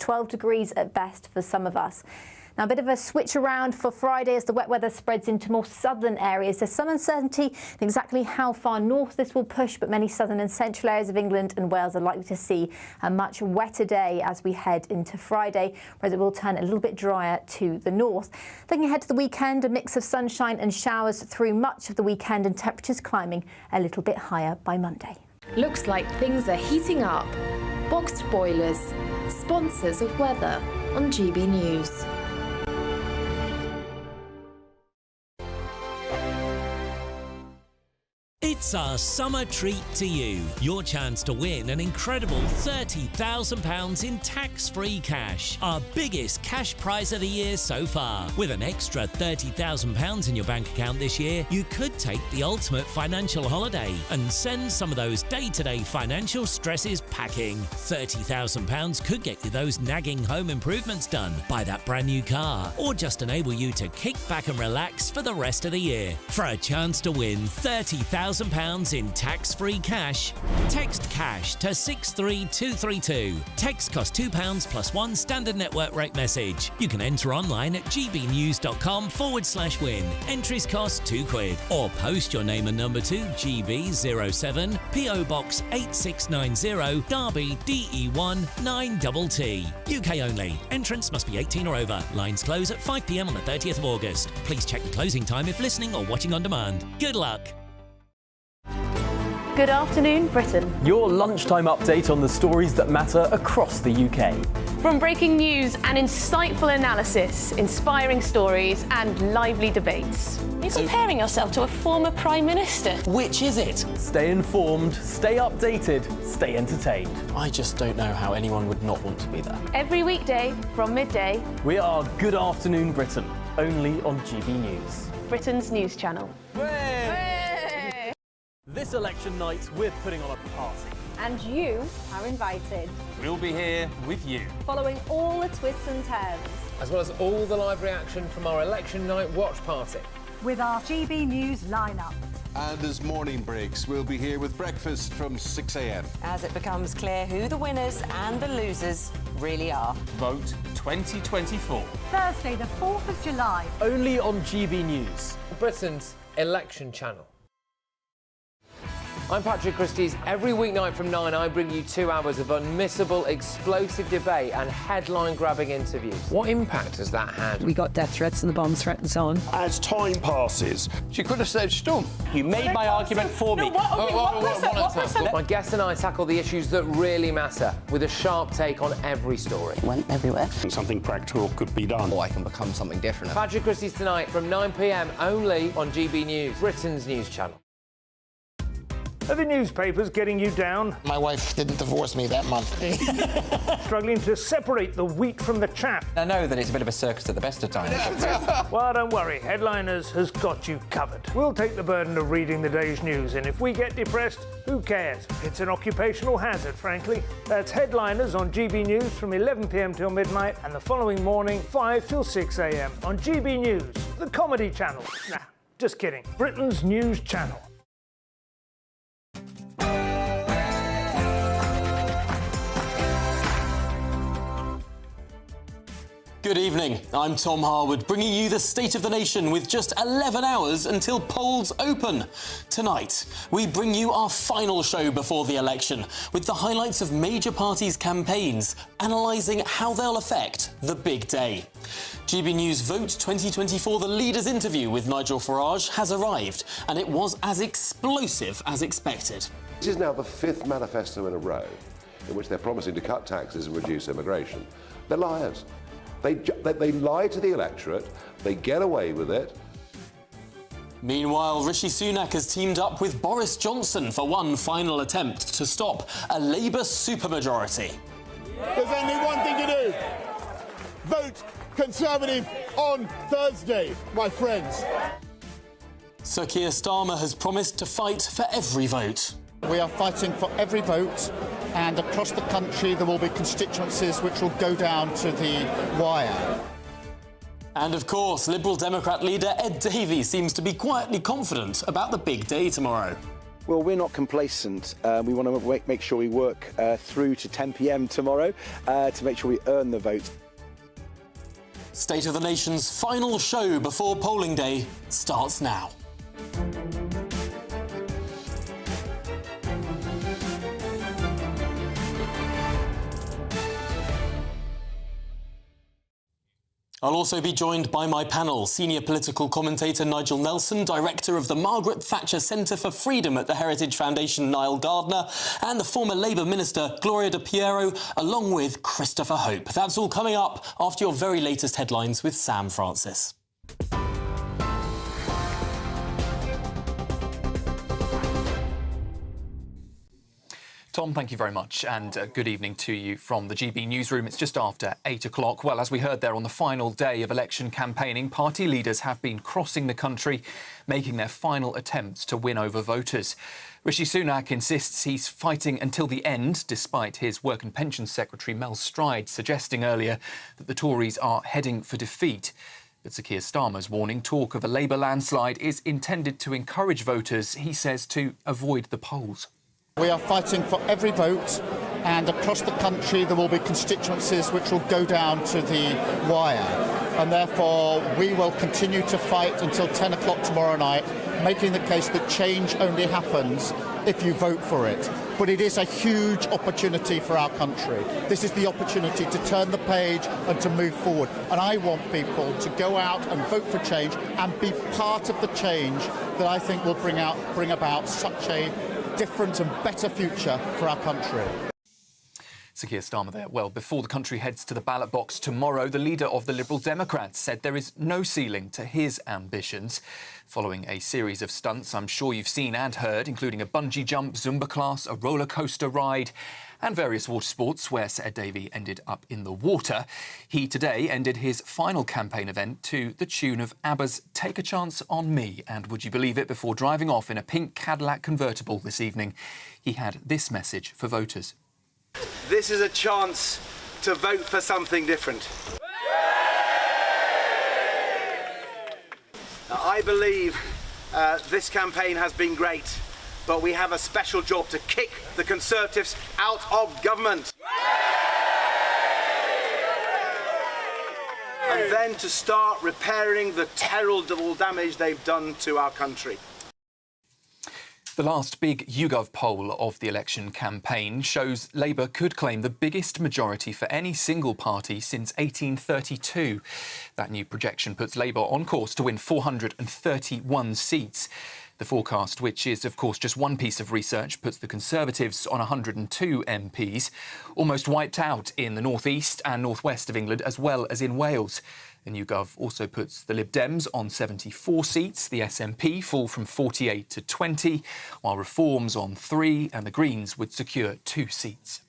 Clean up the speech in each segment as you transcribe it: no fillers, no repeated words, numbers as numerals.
12 degrees at best for some of us. Now, a bit of a switch around for Friday as the wet weather spreads into more southern areas. There's some uncertainty in exactly how far north this will push, but many southern and central areas of England and Wales are likely to see a much wetter day as we head into Friday, whereas it will turn a little bit drier to the north. Looking ahead to the weekend, a mix of sunshine and showers through much of the weekend and temperatures climbing a little bit higher by Monday. Looks like things are heating up. Boxed boilers, sponsors of weather on GB News. It's our summer treat to you. Your chance to win an incredible £30,000 in tax-free cash. Our biggest cash prize of the year so far. With an extra £30,000 in your bank account this year, you could take the ultimate financial holiday and send some of those day-to-day financial stresses packing. £30,000 could get you those nagging home improvements done, buy that brand new car, or just enable you to kick back and relax for the rest of the year. For a chance to win £30,000 in tax-free cash, text cash to 63232. Text costs £2 plus one standard network rate message. You can enter online at gbnews.com/win. Entries cost £2. Or post your name and number to GB07 PO Box 8690 Derby DE1 9TT. UK only. Entrants must be 18 or over. Lines close at 5 p.m. on the 30th of August. Please check the closing time if listening or watching on demand. Good luck. Good afternoon, Britain. Your lunchtime update on the stories that matter across the UK. From breaking news and insightful analysis, inspiring stories and lively debates. You're comparing yourself to a former Prime Minister. Which is it? Stay informed, stay updated, stay entertained. I just don't know how anyone would not want to be there. Every weekday from midday. We are Good Afternoon Britain, only on GB News. Britain's news channel. This election night, we're putting on a party. And you are invited. We'll be here with you. Following all the twists and turns. As well as all the live reaction from our election night watch party. With our GB News lineup. And as morning breaks, we'll be here with breakfast from 6 a.m. As it becomes clear who the winners and the losers really are. Vote 2024. Thursday, the 4th of July. Only on GB News. Britain's election channel. I'm Patrick Christie's. Every weeknight from 9, I bring you 2 hours of unmissable, explosive debate and headline-grabbing interviews. What impact has that had? We got death threats and the bomb threat and so on. As time passes, she could have said Stump. You made my argument for me. My guest and I tackle the issues that really matter, with a sharp take on every story. Went everywhere. Something practical could be done. Or I can become something different. Patrick Christie's tonight from 9 p.m. only on GB News, Britain's news channel. Are the newspapers getting you down? My wife didn't divorce me that month. Struggling to separate the wheat from the chaff? I know that it's a bit of a circus at the best of times. Well, don't worry. Headliners has got you covered. We'll take the burden of reading the day's news, and if we get depressed, who cares? It's an occupational hazard, frankly. That's Headliners on GB News from 11 p.m. till midnight, and the following morning, 5 till 6 a.m. on GB News, the comedy channel. Nah, just kidding. Britain's news channel. Good evening, I'm Tom Harwood, bringing you the State of the Nation with just 11 hours until polls open. Tonight, we bring you our final show before the election, with the highlights of major parties' campaigns, analysing how they'll affect the big day. GB News Vote 2024, the leaders' interview with Nigel Farage has arrived, and it was as explosive as expected. This is now the 5th manifesto in a row in which they're promising to cut taxes and reduce immigration. They're liars. They lie to the electorate, they get away with it. Meanwhile, Rishi Sunak has teamed up with Boris Johnson for one final attempt to stop a Labour supermajority. There's only one thing to do. Vote Conservative on Thursday, my friends. Sir Keir Starmer has promised to fight for every vote. We are fighting for every vote, and across the country there will be constituencies which will go down to the wire. And of course, Liberal Democrat leader Ed Davey seems to be quietly confident about the big day tomorrow. Well, we're not complacent. We want to make sure we work through to 10 p.m. tomorrow to make sure we earn the vote. State of the Nation's final show before polling day starts now. I'll also be joined by my panel, senior political commentator Nigel Nelson, director of the Margaret Thatcher Centre for Freedom at the Heritage Foundation Niall Gardner, and the former Labour Minister Gloria De Piero, along with Christopher Hope. That's all coming up after your very latest headlines with Sam Francis. Tom, thank you very much, and good evening to you from the GB newsroom. It's just after 8 o'clock. Well, as we heard there, on the final day of election campaigning, party leaders have been crossing the country, making their final attempts to win over voters. Rishi Sunak insists he's fighting until the end, despite his Work and Pensions Secretary Mel Stride suggesting earlier that the Tories are heading for defeat. But Sir Keir Starmer's warning talk of a Labour landslide is intended to encourage voters, he says, to avoid the polls. We are fighting for every vote, and across the country there will be constituencies which will go down to the wire. And therefore we will continue to fight until 10 o'clock tomorrow night, making the case that change only happens if you vote for it. But it is a huge opportunity for our country. This is the opportunity to turn the page and to move forward. And I want people to go out and vote for change and be part of the change that I think will bring about such a different and better future for our country. Sir Keir Starmer there. Well, before the country heads to the ballot box tomorrow, the leader of the Liberal Democrats said there is no ceiling to his ambitions. Following a series of stunts I'm sure you've seen and heard, including a bungee jump, Zumba class, a roller coaster ride and various water sports where Sir Ed Davey ended up in the water, he today ended his final campaign event to the tune of ABBA's Take a Chance on Me. And would you believe it, before driving off in a pink Cadillac convertible this evening, he had this message for voters. This is a chance to vote for something different. Now, I believe this campaign has been great, but we have a special job to kick the Conservatives out of government. And then to start repairing the terrible damage they've done to our country. The last big YouGov poll of the election campaign shows Labour could claim the biggest majority for any single party since 1832. That new projection puts Labour on course to win 431 seats. The forecast, which is, of course, just one piece of research, puts the Conservatives on 102 MPs, almost wiped out in the North East and North West of England, as well as in Wales. And YouGov also puts the Lib Dems on 74 seats, the SNP fall from 48 to 20, while Reform's on 3 and the Greens would secure 2 seats.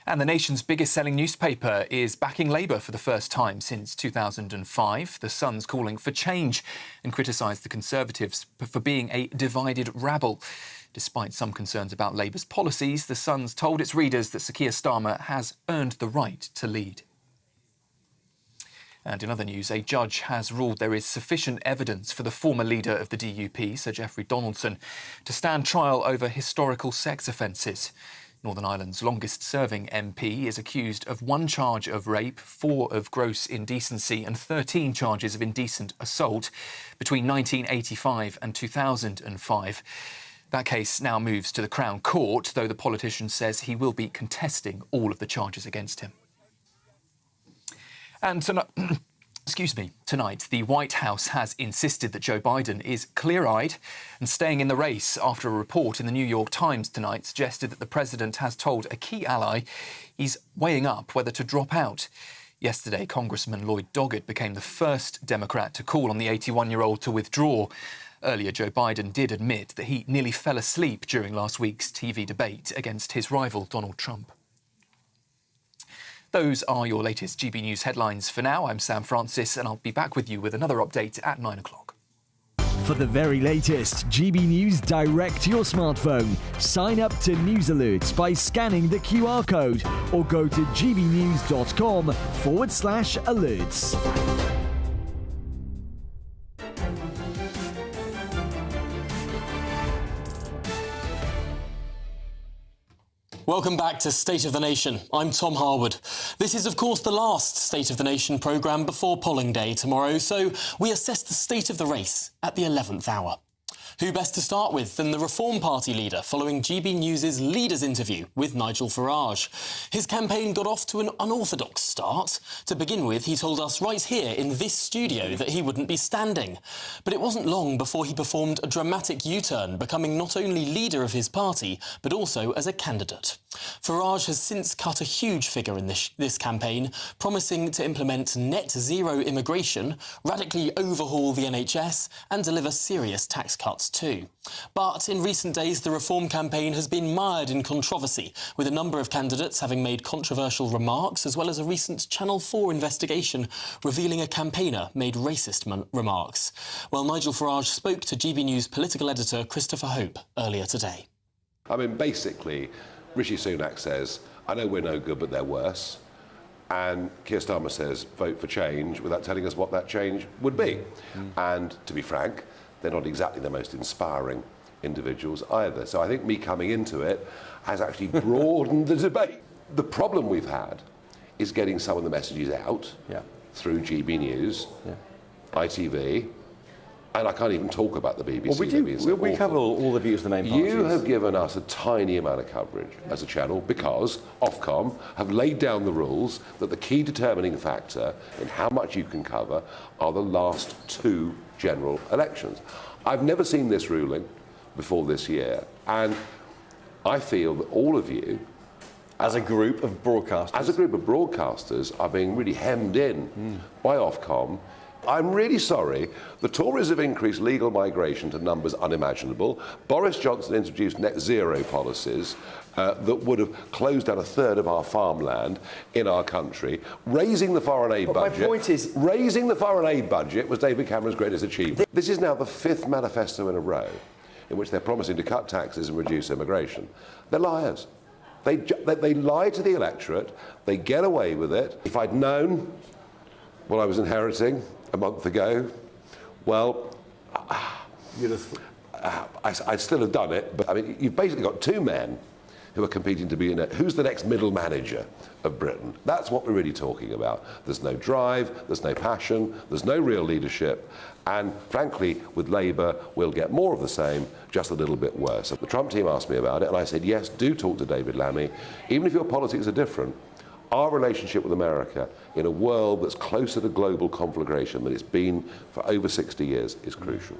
And the nation's biggest selling newspaper is backing Labour for the first time since 2005. The Sun's calling for change and criticised the Conservatives for being a divided rabble. Despite some concerns about Labour's policies, the Sun's told its readers that Sir Keir Starmer has earned the right to lead. And in other news, a judge has ruled there is sufficient evidence for the former leader of the DUP, Sir Geoffrey Donaldson, to stand trial over historical sex offences. Northern Ireland's longest-serving MP is accused of 1 charge of rape, 4 of gross indecency and 13 charges of indecent assault between 1985 and 2005. That case now moves to the Crown Court, though the politician says he will be contesting all of the charges against him. And tonight, the White House has insisted that Joe Biden is clear-eyed and staying in the race after a report in the New York Times tonight suggested that the president has told a key ally he's weighing up whether to drop out. Yesterday, Congressman Lloyd Doggett became the first Democrat to call on the 81-year-old to withdraw. Earlier, Joe Biden did admit that he nearly fell asleep during last week's TV debate against his rival, Donald Trump. Those are your latest GB News headlines for now. I'm Sam Francis, and I'll be back with you with another update at 9 o'clock. For the very latest GB News direct to your smartphone, sign up to News Alerts by scanning the QR code or go to gbnews.com/alerts. Welcome back to State of the Nation. I'm Tom Harwood. This is, of course, the last State of the Nation programme before polling day tomorrow, so we assess the state of the race at the 11th hour. Who best to start with than the Reform Party leader following GB News' Leaders interview with Nigel Farage? His campaign got off to an unorthodox start. To begin with, he told us right here in this studio that he wouldn't be standing. But it wasn't long before he performed a dramatic U-turn, becoming not only leader of his party, but also as a candidate. Farage has since cut a huge figure in this campaign, promising to implement net zero immigration, radically overhaul the NHS and deliver serious tax cuts too. But in recent days, the Reform campaign has been mired in controversy, with a number of candidates having made controversial remarks, as well as a recent Channel 4 investigation revealing a campaigner made racist remarks. Well, Nigel Farage spoke to GB News political editor Christopher Hope earlier today. I mean, basically, Rishi Sunak says, I know we're no good, but they're worse. And Keir Starmer says, vote for change, without telling us what that change would be. And to be frank, they're not exactly the most inspiring individuals either. So I think me coming into it has actually broadened the debate. The problem we've had is getting some of the messages out through GB News, ITV, and I can't even talk about the BBC. Well, we cover all the views of the main parties. You have given us a tiny amount of coverage as a channel because Ofcom have laid down the rules that the key determining factor in how much you can cover are the last two general elections. I've never seen this ruling before this year, and I feel that all of you, as a group of broadcasters, are being really hemmed in by Ofcom. I'm really sorry. The Tories have increased legal migration to numbers unimaginable. Boris Johnson introduced net zero policies that would have closed down a third of our farmland in our country. Raising the foreign aid budget. My point is, raising the foreign aid budget was David Cameron's greatest achievement. This is now the fifth manifesto in a row in which they're promising to cut taxes and reduce immigration. They're liars. They lie to the electorate. They get away with it. If I'd known what I was inheriting a month ago, well, I'd still have done it. But I mean, you've basically got two men who are competing to be in it. Who's the next middle manager of Britain? That's what we're really talking about. There's no drive, there's no passion, there's no real leadership. And frankly, with Labour, we'll get more of the same, just a little bit worse. The Trump team asked me about it, and I said, yes, do talk to David Lammy. Even if your politics are different, our relationship with America in a world that's closer to global conflagration than it's been for over 60 years is crucial.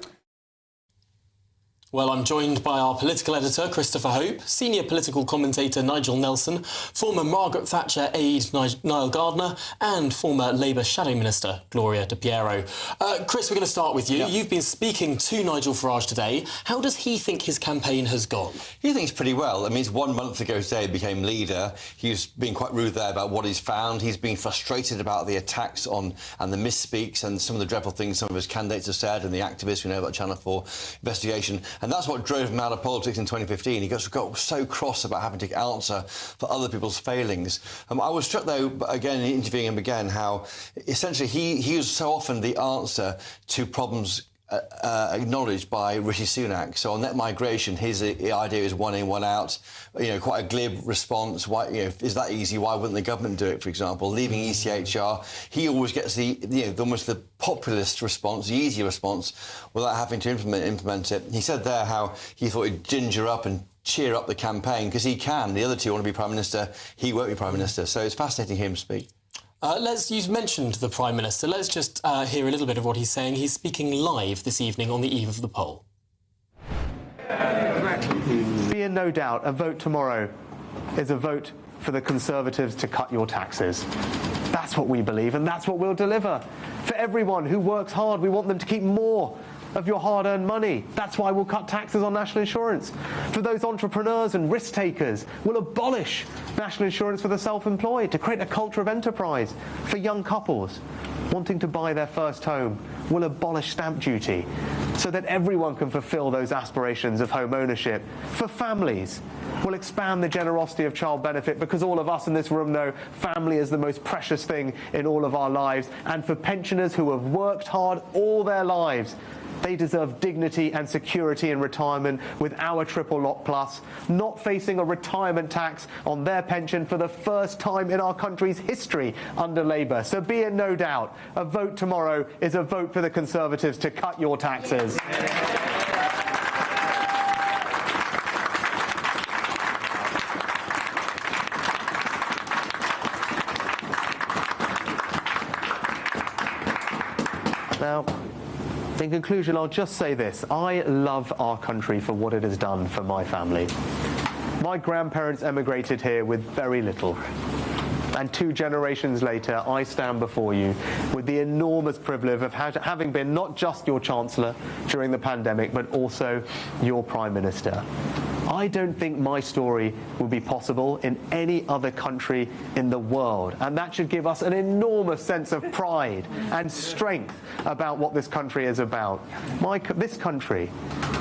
Well, I'm joined by our political editor, Christopher Hope, senior political commentator Nigel Nelson, former Margaret Thatcher aide Niall Gardner, and former Labour Shadow Minister Gloria De Piero. Chris, we're going to start with you. Yeah. You've been speaking to Nigel Farage today. How does he think his campaign has gone? He thinks pretty well. I mean, it's 1 month ago today he became leader. He's been quite rude there about what he's found. He's been frustrated about the attacks on and the misspeaks and some of the dreadful things some of his candidates have said and the activists we know about Channel 4 investigation. And that's what drove him out of politics in 2015. He got so cross about having to answer for other people's failings. I was struck, though, again, interviewing him again, how essentially he is so often the answer to problems acknowledged by Rishi Sunak. So on net migration, his idea is one in, one out. You know, quite a glib response. Why, you know, is that easy? Why wouldn't the government do it? For example, leaving ECHR, he always gets almost the populist response, the easy response, without having to implement it. He said there how he thought he'd ginger up and cheer up the campaign because he can. The other two want to be Prime Minister. He won't be Prime Minister. So it's fascinating to hear him speak. You mentioned the Prime Minister. Let's just hear a little bit of what he's saying. He's speaking live this evening on the eve of the poll. Be in no doubt, a vote tomorrow is a vote for the Conservatives to cut your taxes. That's what we believe, and that's what we'll deliver. For everyone who works hard, we want them to keep more of your hard-earned money. That's why we'll cut taxes on national insurance. For those entrepreneurs and risk-takers, we'll abolish national insurance for the self-employed to create a culture of enterprise. For young couples wanting to buy their first home, we'll abolish stamp duty so that everyone can fulfill those aspirations of home ownership. For families, we'll expand the generosity of child benefit because all of us in this room know family is the most precious thing in all of our lives. And for pensioners who have worked hard all their lives, They deserve dignity and security in retirement with our triple lock plus, not facing a retirement tax on their pension for the first time in our country's history under Labour. So be in no doubt, a vote tomorrow is a vote for the Conservatives to cut your taxes. Now, in conclusion, I'll just say this. I love our country for what it has done for my family. My grandparents emigrated here with very little. And 2 generations later, I stand before you with the enormous privilege of having been not just your Chancellor during the pandemic, but also your Prime Minister. I don't think my story would be possible in any other country in the world. And that should give us an enormous sense of pride and strength about what this country is about. This country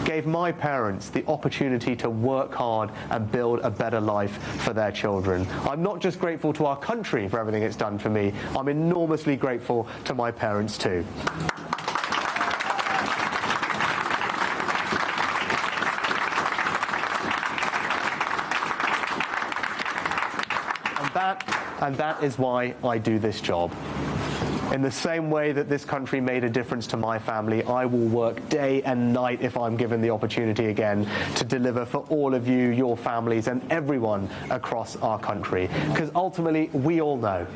gave my parents the opportunity to work hard and build a better life for their children. I'm not just grateful to our country for everything it's done for me, I'm enormously grateful to my parents too. And that is why I do this job. In the same way that this country made a difference to my family, I will work day and night if I'm given the opportunity again to deliver for all of you, your families, and everyone across our country. Because ultimately, we all know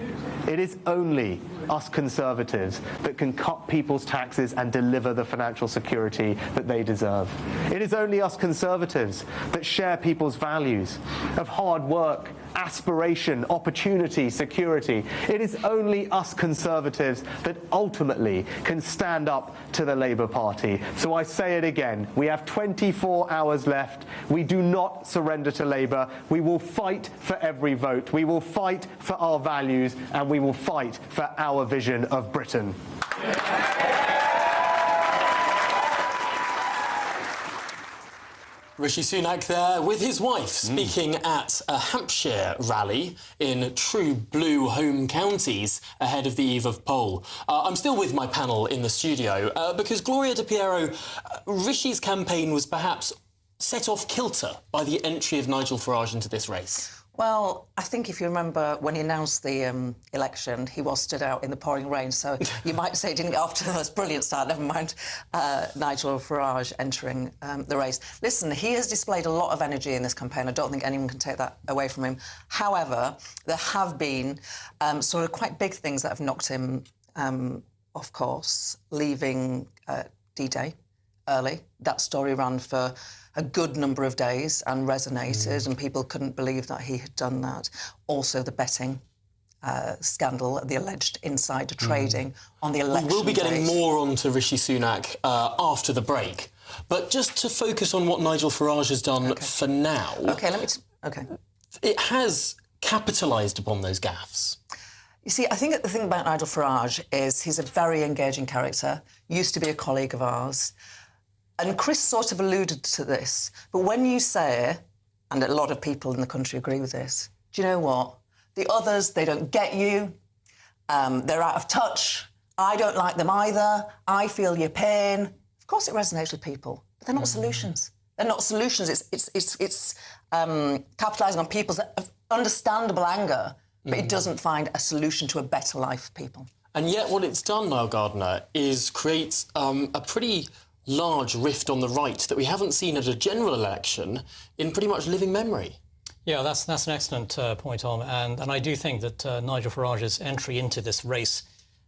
it is only us Conservatives that can cut people's taxes and deliver the financial security that they deserve. It is only us Conservatives that share people's values of hard work, aspiration, opportunity, security. It is only us Conservatives that ultimately can stand up to the Labour Party. So I say it again, we have 24 hours left. We do not surrender to Labour. We will fight for every vote. We will fight for our values, and we will fight for our vision of Britain. Rishi Sunak there with his wife speaking at a Hampshire rally in true blue home counties ahead of the eve of poll. I'm still with my panel in the studio because Gloria De Piero, Rishi's campaign was perhaps set off kilter by the entry of Nigel Farage into this race. Well, I think if you remember when he announced the election, he was stood out in the pouring rain, so you might say he didn't get off to the most brilliant start, never mind Nigel Farage entering the race. Listen, he has displayed a lot of energy in this campaign. I don't think anyone can take that away from him. However, there have been sort of quite big things that have knocked him off course, leaving D-Day early. That story ran for a good number of days and resonated, and people couldn't believe that he had done that. Also, the betting scandal, the alleged insider trading on the election We'll be getting days. more onto Rishi Sunak after the break, but just to focus on what Nigel Farage has done for now. OK, It has capitalised upon those gaffes. You see, I think the thing about Nigel Farage is he's a very engaging character, used to be a colleague of ours. And Chris sort of alluded to this, but when you say, and a lot of people in the country agree with this, do you know what? The others, they don't get you, they're out of touch, I don't like them either, I feel your pain. Of course it resonates with people, but they're not solutions. They're not solutions, it's capitalising on people's understandable anger, but it doesn't find a solution to a better life for people. And yet what it's done, Niall Gardner, is create a pretty large rift on the right that we haven't seen at a general election in pretty much living memory. Yeah, that's an excellent point, Tom. And I do think that Nigel Farage's entry into this race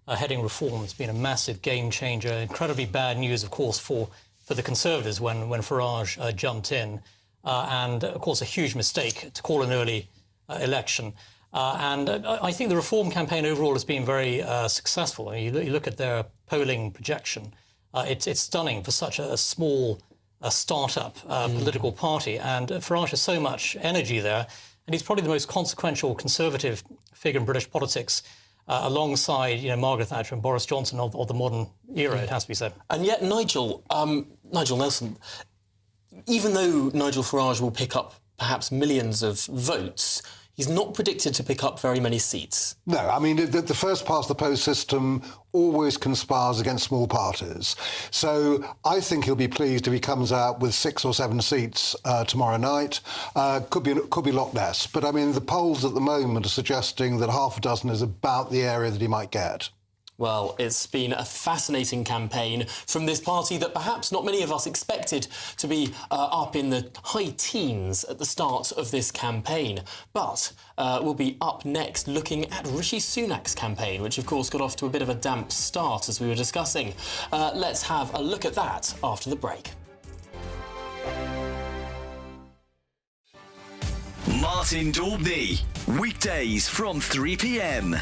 heading reform has been a massive game changer. Incredibly bad news, of course, for the Conservatives when Farage jumped in. And, of course, a huge mistake to call an early election. And I think the reform campaign overall has been very successful. I mean, you look at their polling projection. It's stunning for such a small start-up political party, and Farage has so much energy there, and he's probably the most consequential Conservative figure in British politics, alongside Margaret Thatcher and Boris Johnson of the modern era, it has to be said. And yet Nigel Nelson, even though Nigel Farage will pick up perhaps millions of votes, he's not predicted to pick up very many seats. No, I mean, the first past the post system always conspires against small parties. So I think he'll be pleased if he comes out with 6 or 7 seats tomorrow night. Could be a lot less. But I mean, the polls at the moment are suggesting that half a dozen is about the area that he might get. Well, it's been a fascinating campaign from this party that perhaps not many of us expected to be up in the high teens at the start of this campaign. But we'll be up next looking at Rishi Sunak's campaign, which of course got off to a bit of a damp start as we were discussing. Let's have a look at that after the break. Martin Daubney, weekdays from 3 p.m.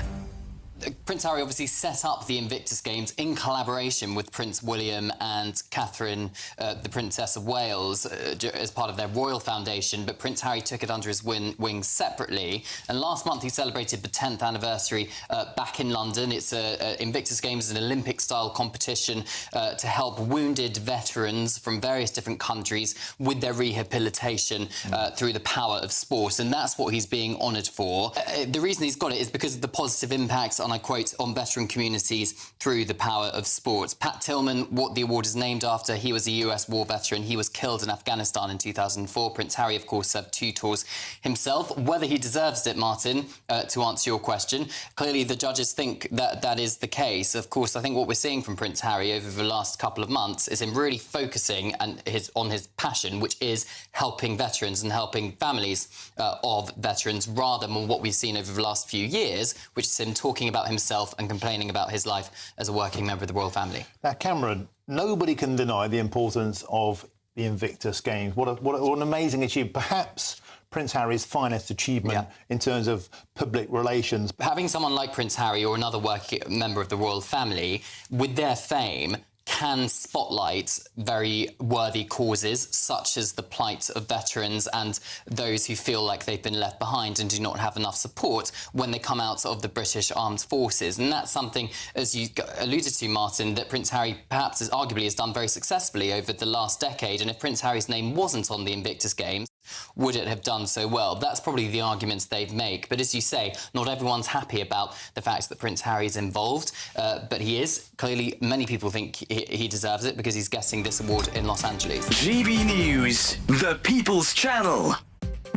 Prince Harry obviously set up the Invictus Games in collaboration with Prince William and Catherine, the Princess of Wales, as part of their royal foundation, but Prince Harry took it under his wings separately. And last month he celebrated the 10th anniversary back in London. It's Invictus Games is an Olympic-style competition to help wounded veterans from various different countries with their rehabilitation through the power of sport. And that's what he's being honoured for. The reason he's got it is because of the positive impacts, and I quote, on veteran communities through the power of sport. Pat Tillman, what the award is named after, he was a US war veteran. He was killed in Afghanistan in 2004. Prince Harry, of course, served 2 tours himself. Whether he deserves it, Martin, to answer your question, clearly the judges think that that is the case. Of course, I think what we're seeing from Prince Harry over the last couple of months is him really focusing on his passion, which is helping veterans and helping families of veterans, rather than what we've seen over the last few years, which is him talking about himself and complaining about his life as a working member of the royal family. Now, Cameron, nobody can deny the importance of the Invictus Games. What an amazing achievement. Perhaps Prince Harry's finest achievement in terms of public relations. Having someone like Prince Harry or another working member of the royal family with their fame can spotlight very worthy causes, such as the plight of veterans and those who feel like they've been left behind and do not have enough support when they come out of the British Armed Forces. And that's something, as you alluded to, Martin, that Prince Harry perhaps arguably has done very successfully over the last decade. And if Prince Harry's name wasn't on the Invictus Games, would it have done so well? That's probably the arguments they'd make. But as you say, not everyone's happy about the fact that Prince Harry's involved, but he is. Clearly, many people think he deserves it because he's getting this award in Los Angeles. GB News, the People's Channel.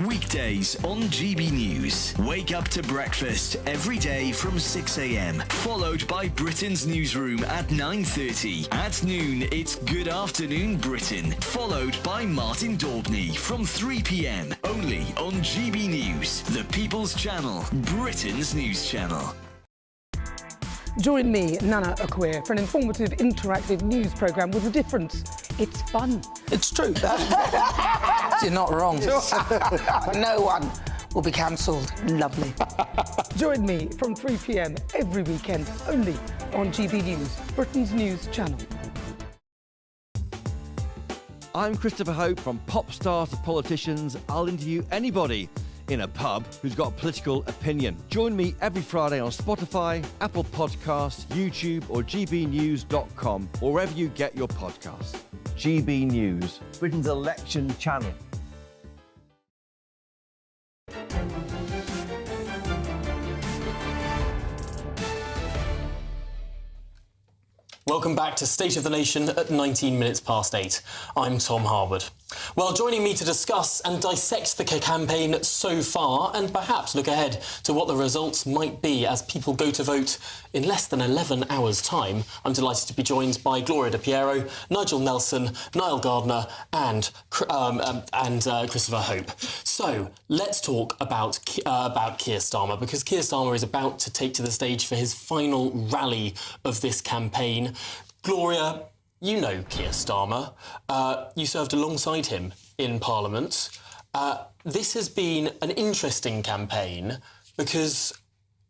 Weekdays on GB News. Wake up to breakfast every day from 6 a.m. Followed by Britain's newsroom at 9:30. At noon, it's Good Afternoon Britain. Followed by Martin Daubney from 3 p.m. Only on GB News, the People's Channel, Britain's news channel. Join me, Nana Akwe, for an informative, interactive news programme with a difference. It's fun. It's true. You're not wrong. No one will be cancelled. Lovely. Join me from 3 p.m. every weekend, only on GB News, Britain's news channel. I'm Christopher Hope. From pop stars to politicians, I'll interview anybody in a pub who's got a political opinion. Join me every Friday on Spotify, Apple Podcasts, YouTube or gbnews.com, or wherever you get your podcasts. GB News, Britain's election channel. Welcome back to State of the Nation at 19 minutes past 8. I'm Tom Harwood. Well, joining me to discuss and dissect the campaign so far and perhaps look ahead to what the results might be as people go to vote in less than 11 hours' time, I'm delighted to be joined by Gloria De Piero, Nigel Nelson, Niall Gardner and Christopher Hope. So let's talk about Keir Starmer, because Keir Starmer is about to take to the stage for his final rally of this campaign. Gloria, you know Keir Starmer. You served alongside him in Parliament. This has been an interesting campaign because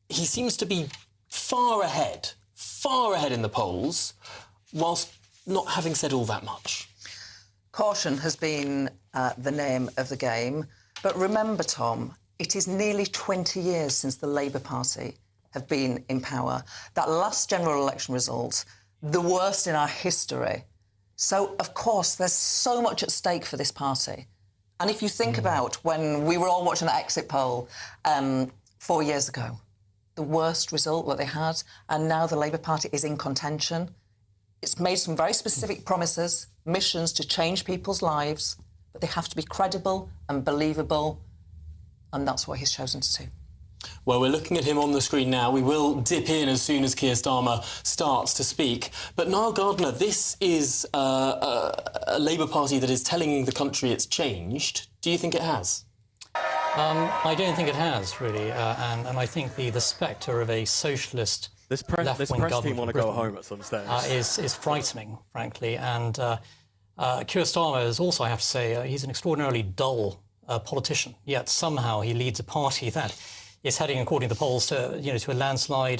he seems to be far ahead in the polls, whilst not having said all that much. Caution has been the name of the game. But remember, Tom, it is nearly 20 years since the Labour Party have been in power. That last general election result, the worst in our history. So, of course, there's so much at stake for this party. And if you think about when we were all watching that exit poll 4 years ago, the worst result that they had, and now the Labour Party is in contention. It's made some very specific promises, missions to change people's lives, but they have to be credible and believable, and that's what he's chosen to do. Well, we're looking at him on the screen now. We will dip in as soon as Keir Starmer starts to speak. But Niall Gardiner, this is a Labour Party that is telling the country it's changed. Do you think it has? I don't think it has, really. And I think the spectre of a socialist left-wing government team want to go home at some stage. Is frightening, frankly. And Keir Starmer is also, I have to say, he's an extraordinarily dull politician. Yet somehow he leads a party that is heading, according to the polls, to a landslide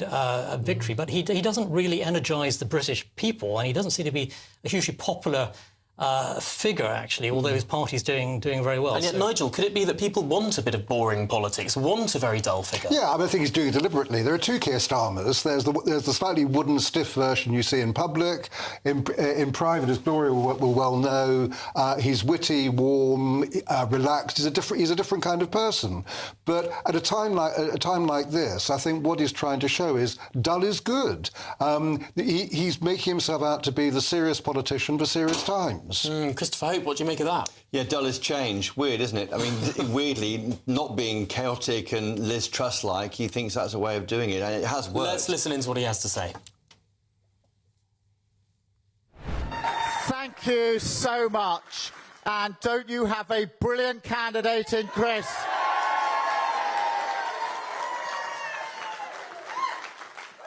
victory. But he doesn't really energise the British people, and he doesn't seem to be a hugely popular figure, actually, although his party's doing very well. And yet, Nigel, could it be that people want a bit of boring politics, want a very dull figure? Yeah, I think he's doing it deliberately. There are two Keir Starmers. There's the slightly wooden, stiff version you see in public. In private, as Gloria will well know, he's witty, warm, relaxed. He's a different kind of person. But at a time like this, I think what he's trying to show is dull is good. He's making himself out to be the serious politician for serious times. Christopher Hope, what do you make of that? Yeah, dull is change. Weird, isn't it? I mean, weirdly, not being chaotic and Liz Truss-like, he thinks that's a way of doing it, and it has worked. Let's listen into what he has to say. Thank you so much. And don't you have a brilliant candidate in Chris?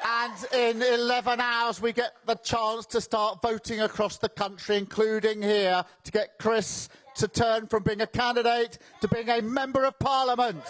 And in 11 hours, we get the chance to start voting across the country, including here, to get Chris to turn from being a candidate to being a Member of Parliament.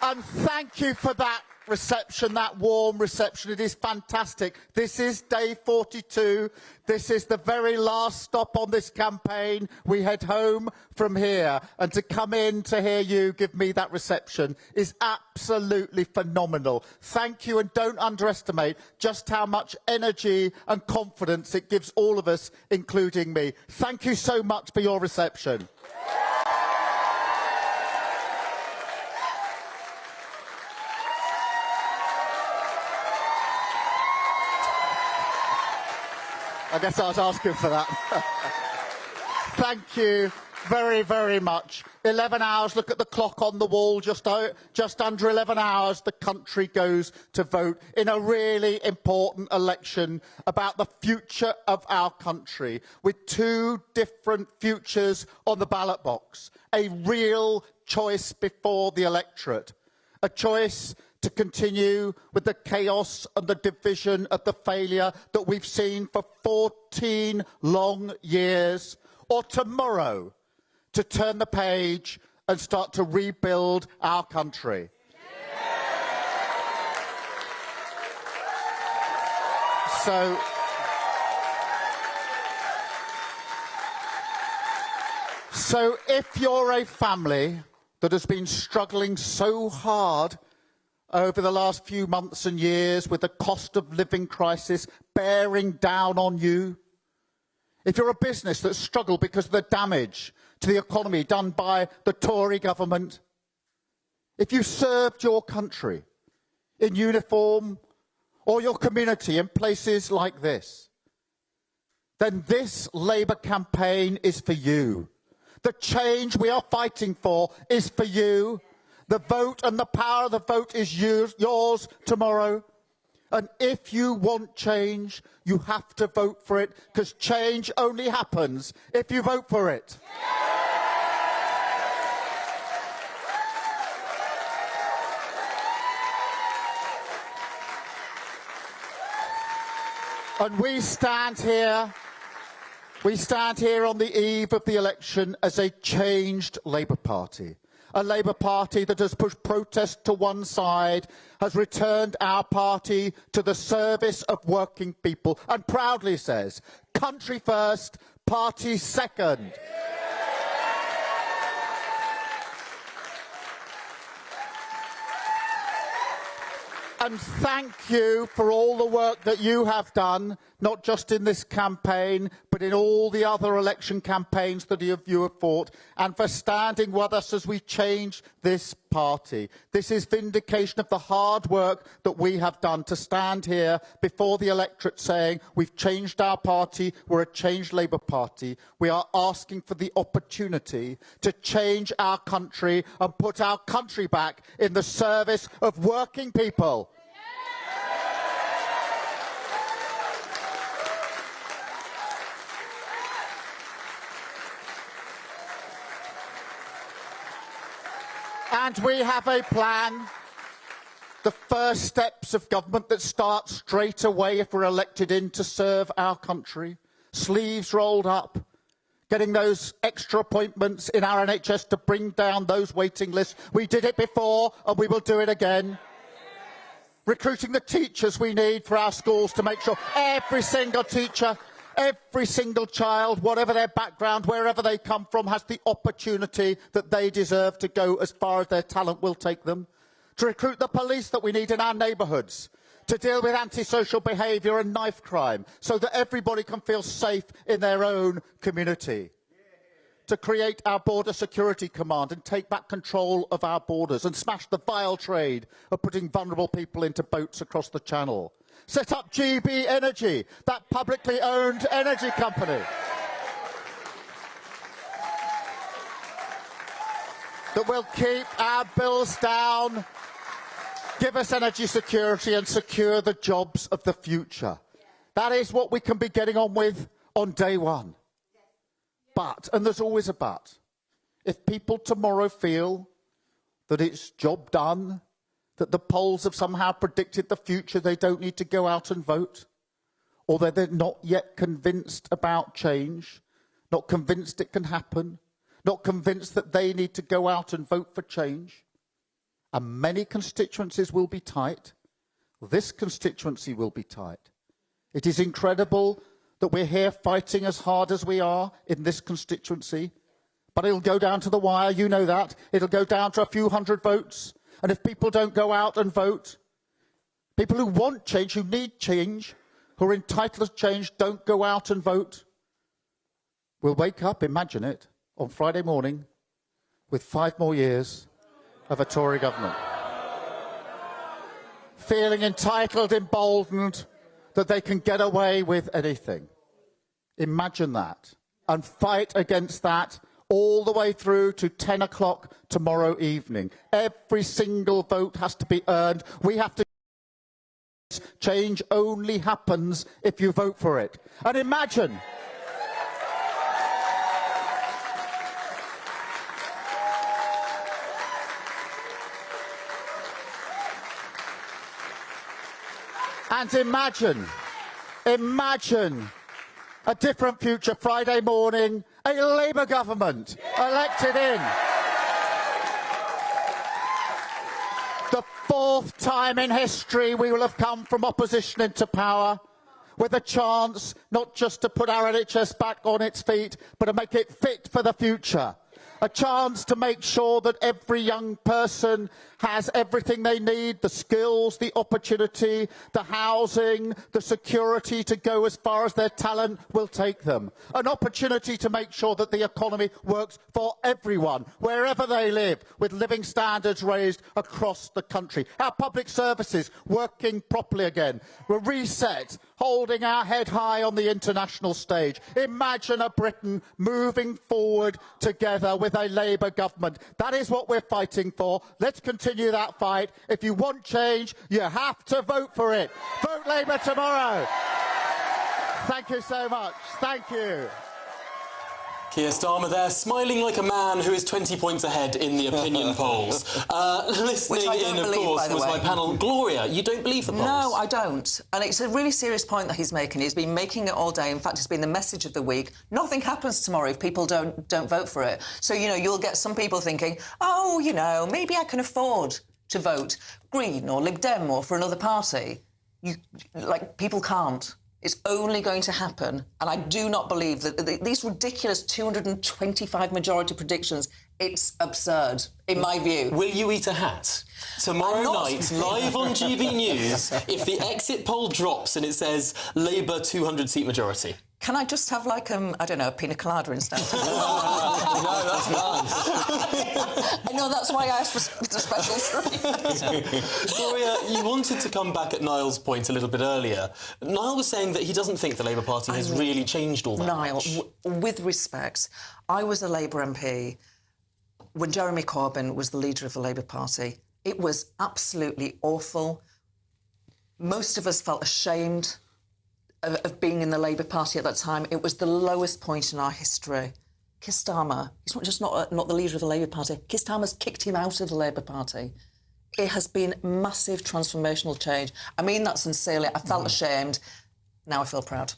And thank you for that reception, that warm reception. It is fantastic. This is day 42. This is the very last stop on this campaign. We head home from here. And to come in to hear you give me that reception is absolutely phenomenal. Thank you, and don't underestimate just how much energy and confidence it gives all of us, including me. Thank you so much for your reception. I guess I was asking for that. Thank you very, very much. 11 hours, look at the clock on the wall, just under 11 hours, the country goes to vote in a really important election about the future of our country, with two different futures on the ballot box. A real choice before the electorate. A choice to continue with the chaos and the division of the failure that we've seen for 14 long years, or tomorrow to turn the page and start to rebuild our country. So if you're a family that has been struggling so hard over the last few months and years with the cost of living crisis bearing down on you, if you're a business that's struggled because of the damage to the economy done by the Tory government, if you served your country in uniform or your community in places like this, then this Labour campaign is for you. The change we are fighting for is for you. The vote and the power of the vote is yours tomorrow. And if you want change, you have to vote for it, because change only happens if you vote for it. And we stand here on the eve of the election as a changed Labour Party. A Labour Party that has pushed protest to one side, has returned our party to the service of working people, and proudly says, country first, party second. And thank you for all the work that you have done, not just in this campaign, but in all the other election campaigns that you have fought, and for standing with us as we change this party. This is vindication of the hard work that we have done to stand here before the electorate saying we've changed our party, we're a changed Labour Party. We are asking for the opportunity to change our country and put our country back in the service of working people. And we have a plan, the first steps of government that start straight away if we're elected in to serve our country, sleeves rolled up, getting those extra appointments in our NHS to bring down those waiting lists. We did it before and we will do it again. Recruiting the teachers we need for our schools to make sure every single teacher, every single child, whatever their background, wherever they come from, has the opportunity that they deserve to go as far as their talent will take them. To recruit the police that we need in our neighbourhoods. To deal with antisocial behaviour and knife crime so that everybody can feel safe in their own community. To create our Border Security Command and take back control of our borders and smash the vile trade of putting vulnerable people into boats across the Channel. Set up GB Energy, that publicly owned energy company that will keep our bills down, give us energy security and secure the jobs of the future. That is what we can be getting on with on day one. But, and there's always a but, if people tomorrow feel that it's job done, that the polls have somehow predicted the future, they don't need to go out and vote, or that they're not yet convinced about change, not convinced it can happen, not convinced that they need to go out and vote for change, and many constituencies will be tight. This constituency will be tight. It is incredible that we're here fighting as hard as we are in this constituency, but it'll go down to the wire, you know that. It'll go down to a few hundred votes. And if people don't go out and vote, people who want change, who need change, who are entitled to change, don't go out and vote, we'll wake up, imagine it, on Friday morning with 5 more years of a Tory government. Feeling entitled, emboldened, that they can get away with anything. Imagine that. And fight against that all the way through to 10 o'clock tomorrow evening. Every single vote has to be earned. We have to... Change only happens if you vote for it. And imagine... And imagine a different future Friday morning, a Labour government elected in. The 4th time in history we will have come from opposition into power, with a chance not just to put our NHS back on its feet, but to make it fit for the future. A chance to make sure that every young person has everything they need, the skills, the opportunity, the housing, the security to go as far as their talent will take them. An opportunity to make sure that the economy works for everyone, wherever they live, with living standards raised across the country. Our public services working properly again. We're reset, holding our head high on the international stage. Imagine a Britain moving forward together with a Labour government. That is what we're fighting for. Let's continue that fight. If you want change, you have to vote for it. Vote Labour tomorrow. Thank you so much. Thank you. Keir Starmer there, smiling like a man who is 20 points ahead in the opinion polls. Listening in, of course, was my panel. Gloria, you don't believe the polls? No, I don't. And it's a really serious point that he's making. He's been making it all day. In fact, it's been the message of the week. Nothing happens tomorrow if people don't vote for it. So, you know, you'll get some people thinking, oh, you know, maybe I can afford to vote Green or Lib Dem or for another party. People can't. It's only going to happen, and I do not believe that these ridiculous 225 majority predictions It's absurd, in my view. Will you eat a hat? Tomorrow night, live on GB News, if the exit poll drops and it says Labour 200-seat majority. Can I just have, like, I don't know, a pina colada instead? No, that's nice. I know, that's why I asked for the special treat. Gloria, you wanted to come back at Niall's point a little bit earlier. Niall was saying that he doesn't think the Labour Party has really changed all that much. With respect, I was a Labour MP when Jeremy Corbyn was the leader of the Labour Party. It was absolutely awful. Most of us felt ashamed of being in the Labour Party at that time. It was the lowest point in our history. Keir Starmer, he's not the leader of the Labour Party. Keir Starmer's kicked him out of the Labour Party. It has been massive transformational change. I mean that sincerely. I felt ashamed. Now I feel proud.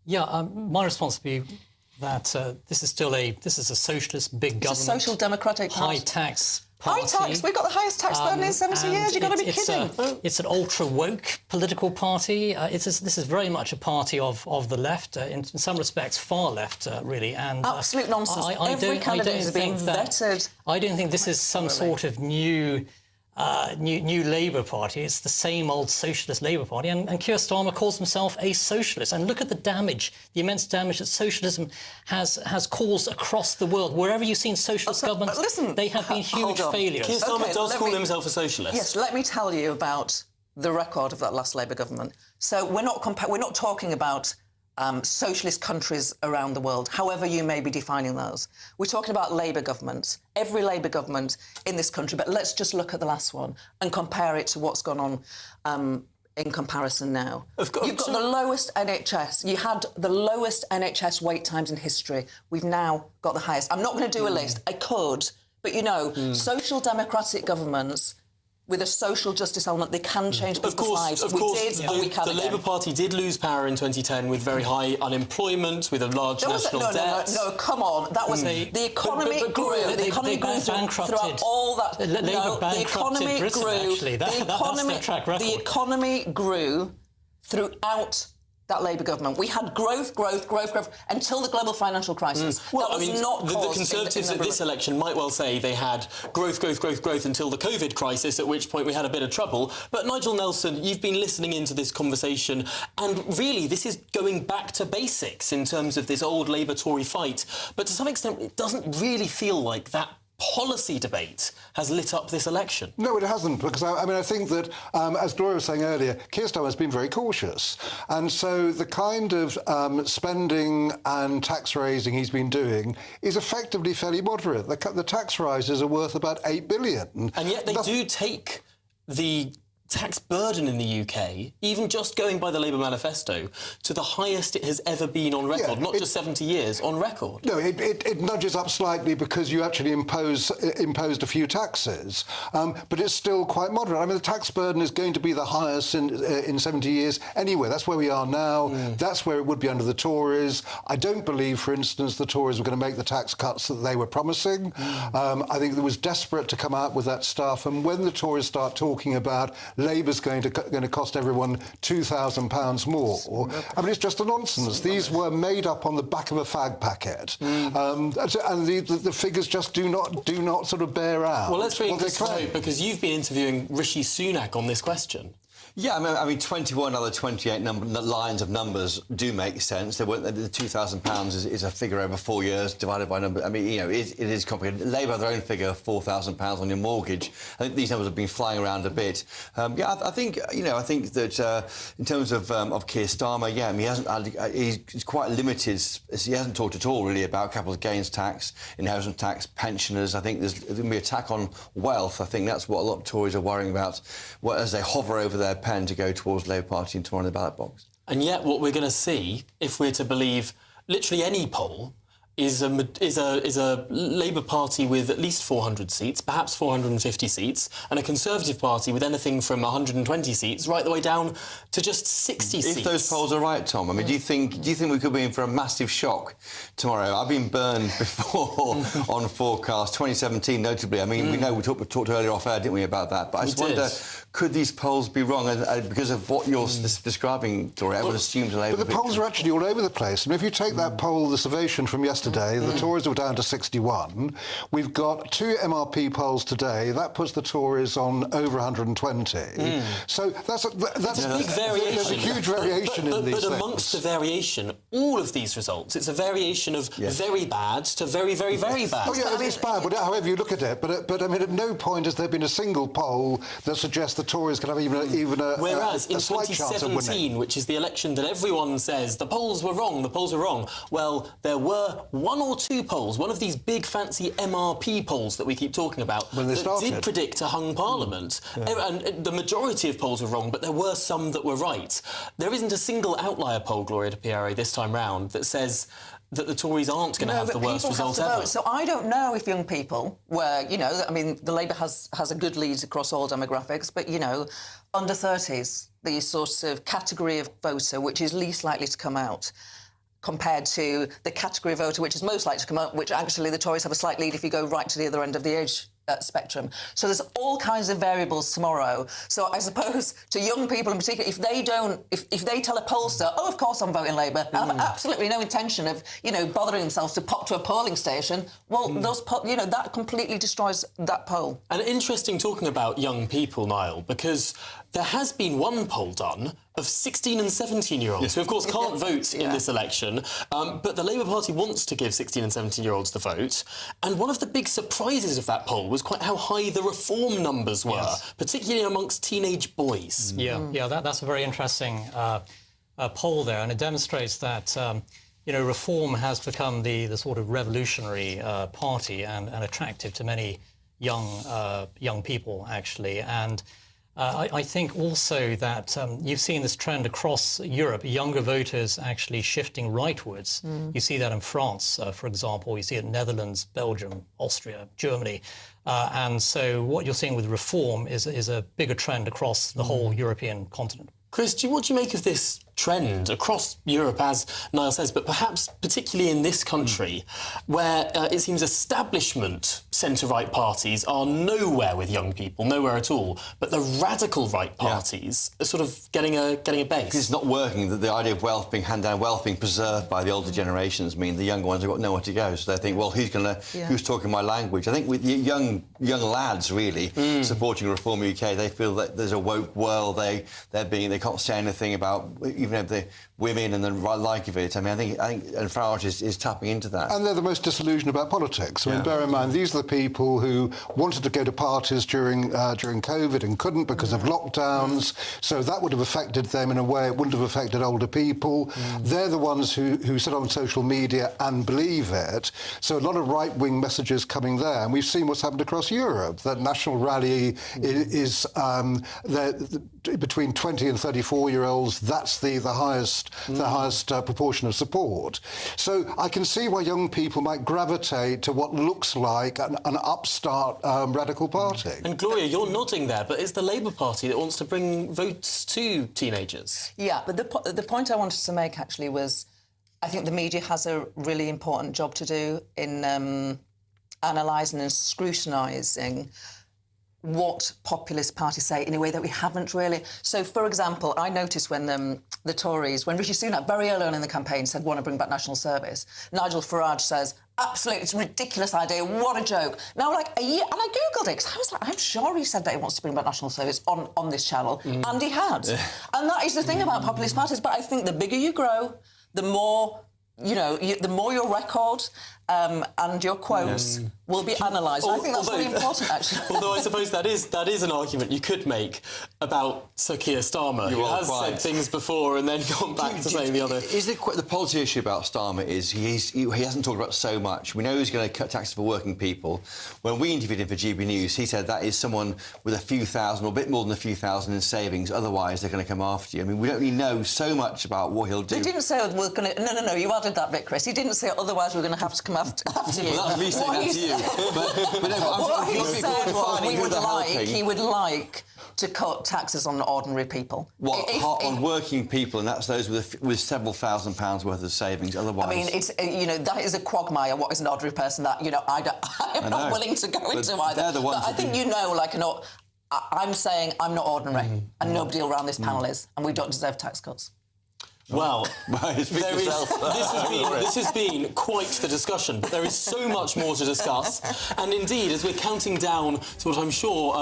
Yeah, my response would be that this is a socialist big government. It's a social democratic high tax High tax. We've got the highest tax burden in 70 years. You've got to be kidding. It's an ultra-woke political party. This is very much a party of the left, in some respects far left, really. And absolute nonsense. Every candidate is being vetted. I don't think this is some sort of new Labour Party. It's the same old socialist Labour Party, and Keir Starmer calls himself a socialist. And look at the damage, the immense damage that socialism has caused across the world. Wherever you've seen socialist governments, they have been huge failures. Keir Starmer does call himself a socialist. Yes, let me tell you about the record of that last Labour government. So we're not talking about socialist countries around the world, however you may be defining those. We're talking about Labour governments, every Labour government in this country, but let's just look at the last one and compare it to what's gone on in comparison now. You've got the lowest NHS. You had the lowest NHS wait times in history. We've now got the highest. I'm not going to do a list. I could, but, you know, social democratic governments with a social justice element, they can change people's lives. Of course, the Labour Party Party did lose power in 2010 with very high unemployment, with a large national debt. No, come on. That was the economy grew. The economy grew throughout all that. The economy grew. The economy grew throughout that Labour government. We had growth until the global financial crisis. The Conservatives at this election might well say they had growth until the COVID crisis, at which point we had a bit of trouble. But Nigel Nelson, you've been listening into this conversation, and really this is going back to basics in terms of this old Labour-Tory fight. But to some extent, it doesn't really feel like that policy debate has lit up this election. No, it hasn't, because I think that, as Gloria was saying earlier, Keir Starmer has been very cautious. And so the kind of spending and tax raising he's been doing is effectively fairly moderate. The tax rises are worth about $8 billion. And yet they do take the tax burden in the UK, even just going by the Labour manifesto, to the highest it has ever been on record, not just 70 years, on record. No, it nudges up slightly because you actually imposed a few taxes, but it's still quite moderate. I mean, the tax burden is going to be the highest in 70 years anyway. That's where we are now. That's where it would be under the Tories. I don't believe, for instance, the Tories were going to make the tax cuts that they were promising. I think it was desperate to come out with that stuff, and when the Tories start talking about Labour's going to cost everyone £2,000 more. I mean, it's just a nonsense. These were made up on the back of a fag packet, and the figures just do not sort of bear out. Well, let's bring in Chris Hope, because you've been interviewing Rishi Sunak on this question. Yeah, I mean, 21 other 28 lines of numbers do make sense. The £2,000 is a figure over 4 years divided by number. I mean, you know, it is complicated. Labour have their own figure, £4,000 on your mortgage. I think these numbers have been flying around a bit. I think that in terms of Keir Starmer, he's quite limited. He hasn't talked at all really about capital gains tax, inheritance tax, pensioners. I think there's going to be an attack on wealth. I think that's what a lot of Tories are worrying about as they hover over their pen to go towards the Labour Party and tomorrow in the ballot box. And yet what we're going to see, if we're to believe literally any poll, is a Labour Party with at least 400 seats, perhaps 450 seats, and a Conservative Party with anything from 120 seats right the way down to just 60 seats. If those polls are right, Tom, I mean, do you think we could be in for a massive shock tomorrow? I've been burned before on forecast, 2017 notably. I mean, we know we talked earlier off air, didn't we, about that? But I just wonder, could these polls be wrong? And because of what you're describing, Gloria, everyone assumes a Labour But the polls are actually all over the place. And if you take that poll, the Survation from yesterday, yesterday. The Tories were down to 61. We've got 2 MRP polls today. That puts the Tories on over 120. So that's a big variation. There's a huge variation in these But things. amongst the variation, all of these results, it's a variation of very bad to very, very, very bad. Oh yeah, it's bad, however you look at it. But I mean, at no point has there been a single poll that suggests the Tories can have even a Whereas in slight chance of winning. 2017, which is the election that everyone says the polls were wrong, well, there were 1 or 2 polls, one of these big fancy MRP polls that we keep talking about, that did predict a hung parliament. And the majority of polls were wrong, but there were some that were right. There isn't a single outlier poll, Gloria de Piero, this time round that says that the Tories aren't going to have the worst result ever. Vote. So I don't know if young people were, I mean, the Labour has a good lead across all demographics, but, under 30s, the sort of category of voter which is least likely to come out compared to the category of voter which is most likely to come out, which actually the Tories have a slight lead if you go right to the other end of the age spectrum. So there's all kinds of variables tomorrow. So I suppose to young people in particular, if they tell a pollster, oh, of course I'm voting Labour, have absolutely no intention of, bothering themselves to pop to a polling station, well, that completely destroys that poll. And interesting talking about young people, Niall, because there has been one poll done of 16 and 17-year-olds who, of course, can't vote in this election, but the Labour Party wants to give 16 and 17-year-olds the vote. And one of the big surprises of that poll was quite how high the reform numbers were, particularly amongst teenage boys. That's a very interesting poll there, and it demonstrates that reform has become the sort of revolutionary party and attractive to many young people, actually. And I think also that you've seen this trend across Europe, younger voters actually shifting rightwards. You see that in France, for example. You see it in Netherlands, Belgium, Austria, Germany. And so what you're seeing with reform is a bigger trend across the whole European continent. Chris, what do you make of this trend across Europe, as Niall says, but perhaps particularly in this country, where it seems establishment centre-right parties are nowhere with young people, nowhere at all, but the radical right parties are sort of getting a base? Because it's not working. The idea of wealth being handed down, wealth being preserved by the older generations, mean the younger ones have got nowhere to go. So they think, well, who's talking my language? I think with young lads really supporting Reform UK, they feel that there's a woke world. They can't say anything about even if the women and the like of it. I mean, I think and Farage is tapping into that. And they're the most disillusioned about politics. I mean, bear in mind, these are the people who wanted to go to parties during COVID and couldn't because of lockdowns. So that would have affected them in a way it wouldn't have affected older people. They're the ones who sit on social media and believe it. So a lot of right-wing messages coming there. And we've seen what's happened across Europe. That National Rally is between 20 and 34-year-olds. That's the highest proportion of support. So I can see why young people might gravitate to what looks like an upstart radical party. And Gloria, you're nodding there, but it's the Labour Party that wants to bring votes to teenagers. Yeah, but the point I wanted to make actually was I think the media has a really important job to do in analysing and scrutinising what populist parties say in a way that we haven't really. So, for example, I noticed when the Tories, when Rishi Sunak very early on in the campaign said, want to bring back national service, Nigel Farage says, absolutely, it's a ridiculous idea, what a joke. Now, like a year, and I Googled it, because I was like, I'm sure he said that he wants to bring back national service on this channel, and he had. And that is the thing about populist parties, but I think the bigger you grow, the more, the more your record and your quotes will be analysed. I think that's really important, actually. Although I suppose that is an argument you could make about Sir Keir Starmer, who has said things before and then gone back to saying the other. Is the policy issue about Starmer is he hasn't talked about so much. We know he's going to cut taxes for working people. When we interviewed him for GBNews, he said that is someone with a few thousand, or a bit more than a few thousand in savings, otherwise they're going to come after you. I mean, we don't really know so much about what he'll do. He didn't say we're going to... No, you added that bit, Chris. He didn't say otherwise we're going to have to come after you. Well, that was me saying that to you. What he said was he would like to cut taxes on ordinary people. On working people, and that's those with several £1,000s worth of savings. Otherwise, I mean, it's that is a quagmire. What is an ordinary person that I'm not willing to go into either. They're the ones but I think I'm saying I'm not ordinary, and nobody around this panel is, and we don't deserve tax cuts. Well, Speak for yourself. this has been quite the discussion. There is so much more to discuss. And indeed, as we're counting down to what I'm sure,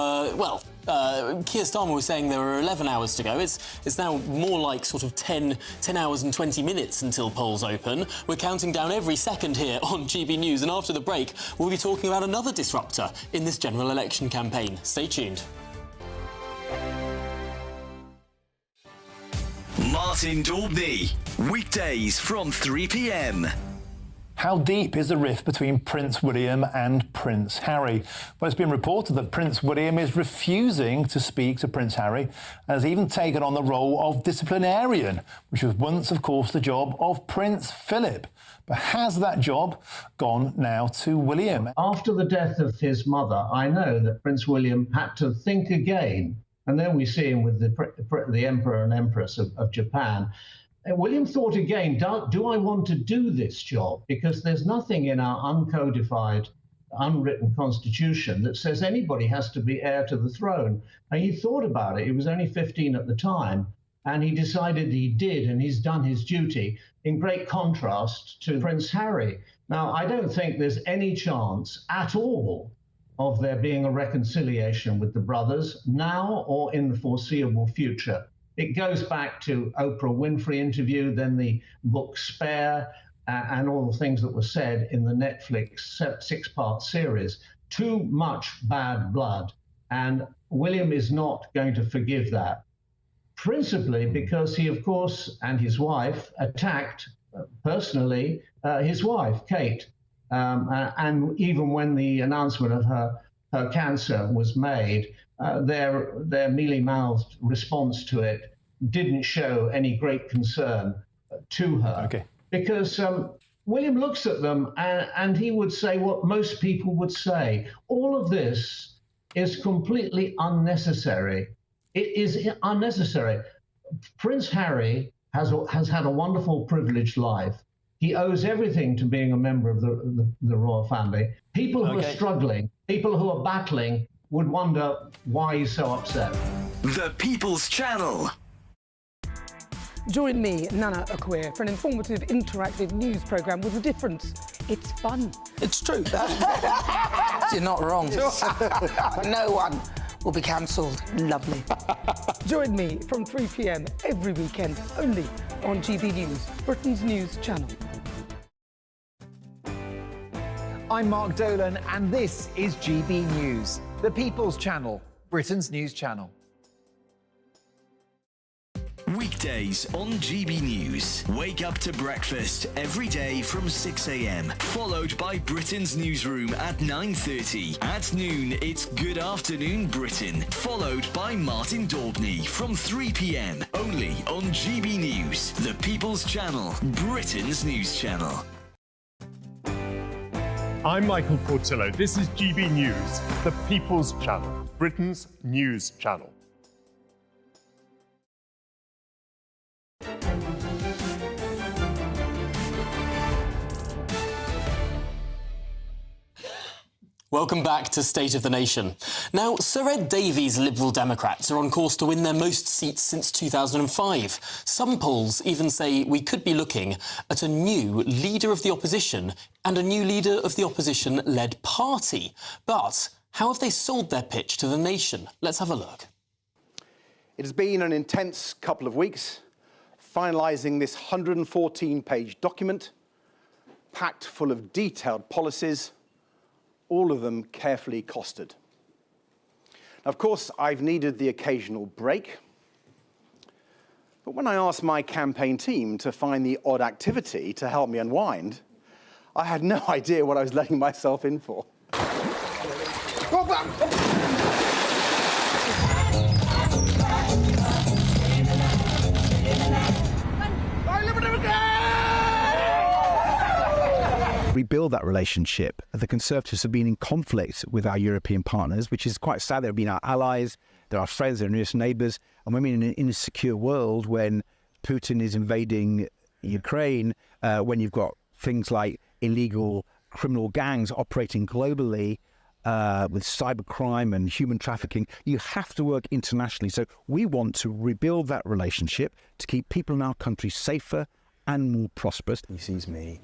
Keir Starmer was saying there are 11 hours to go. It's now more like sort of 10 hours and 20 minutes until polls open. We're counting down every second here on GB News. And after the break, we'll be talking about another disruptor in this general election campaign. Stay tuned. Martin Daubney, weekdays from 3 p.m. How deep is the rift between Prince William and Prince Harry? Well, it's been reported that Prince William is refusing to speak to Prince Harry and has even taken on the role of disciplinarian, which was once, of course, the job of Prince Philip. But has that job gone now to William? After the death of his mother, I know that Prince William had to think again. And then we see him with the Emperor and Empress of Japan. And William thought again, do I want to do this job? Because there's nothing in our uncodified, unwritten constitution that says anybody has to be heir to the throne. And he thought about it. He was only 15 at the time. And he decided he did, and he's done his duty, in great contrast to Prince Harry. Now, I don't think there's any chance at all of there being a reconciliation with the brothers now or in the foreseeable future. It goes back to Oprah Winfrey interview, then the book Spare, and all the things that were said in the Netflix 6-part series. Too much bad blood, and William is not going to forgive that, principally because he, of course, and his wife attacked personally his wife, Kate. And even when the announcement of her cancer was made, their mealy-mouthed response to it didn't show any great concern to her. Okay. Because William looks at them and he would say what most people would say. All of this is completely unnecessary. It is unnecessary. Prince Harry has had a wonderful, privileged life. He owes everything to being a member of the royal family. People who are struggling, people who are battling, would wonder why he's so upset. The People's Channel. Join me, Nana Akweer, for an informative, interactive news programme with a difference. It's fun. It's true. You're not wrong. No one will be cancelled. Lovely. Join me from 3 p.m. every weekend, only on GB News, Britain's news channel. I'm Mark Dolan, and this is GB News, the People's Channel, Britain's news channel. Weekdays on GB News. Wake up to breakfast every day from 6 a.m, followed by Britain's newsroom at 9:30. At noon, it's Good Afternoon Britain, followed by Martin Daubney from 3 p.m, only on GB News, the People's Channel, Britain's news channel. I'm Michael Portillo. This is GB News, the People's Channel, Britain's news channel. Welcome back to State of the Nation. Now, Sir Ed Davies' Liberal Democrats are on course to win their most seats since 2005. Some polls even say we could be looking at a new leader of the opposition and a new leader of the opposition-led party. But how have they sold their pitch to the nation? Let's have a look. It has been an intense couple of weeks, finalising this 114-page document, packed full of detailed policies, all of them carefully costed. Now, of course, I've needed the occasional break, but when I asked my campaign team to find the odd activity to help me unwind, I had no idea what I was letting myself in for. Rebuild that relationship. The Conservatives have been in conflict with our European partners, which is quite sad. They've been our allies, they're our friends, they're our nearest neighbours. And when we're in an insecure world, when Putin is invading Ukraine, when you've got things like illegal criminal gangs operating globally, with cybercrime and human trafficking. You have to work internationally. So we want to rebuild that relationship to keep people in our country safer and more prosperous. He sees me,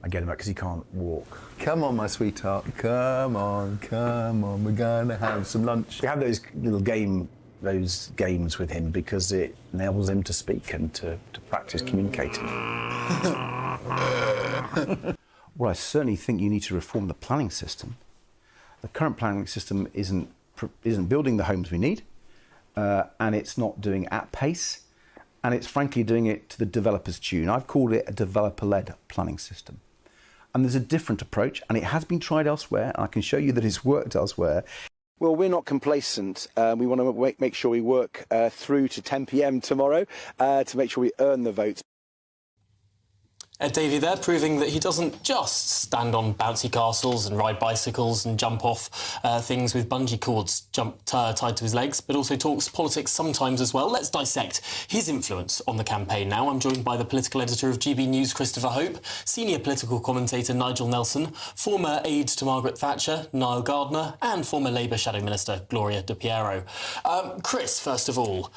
I get him back because he can't walk. Come on, my sweetheart. Come on, come on. We're going to have some lunch. We have those games with him because it enables him to speak and to practice communicating. Well, I certainly think you need to reform the planning system. The current planning system isn't building the homes we need, and it's not doing it at pace, and it's frankly doing it to the developer's tune. I've called it a developer-led planning system. And there's a different approach, and it has been tried elsewhere, and I can show you that it's worked elsewhere. Well, we're not complacent. We want to make sure we work through to 10 p.m. tomorrow to make sure we earn the votes. Ed Davey there, proving that he doesn't just stand on bouncy castles and ride bicycles and jump off things with bungee cords tied to his legs, but also talks politics sometimes as well. Let's dissect his influence on the campaign now. I'm joined by the political editor of GB News, Christopher Hope, senior political commentator Nigel Nelson, former aide to Margaret Thatcher, Niall Gardner, and former Labour Shadow Minister Gloria De Piero. Chris, first of all,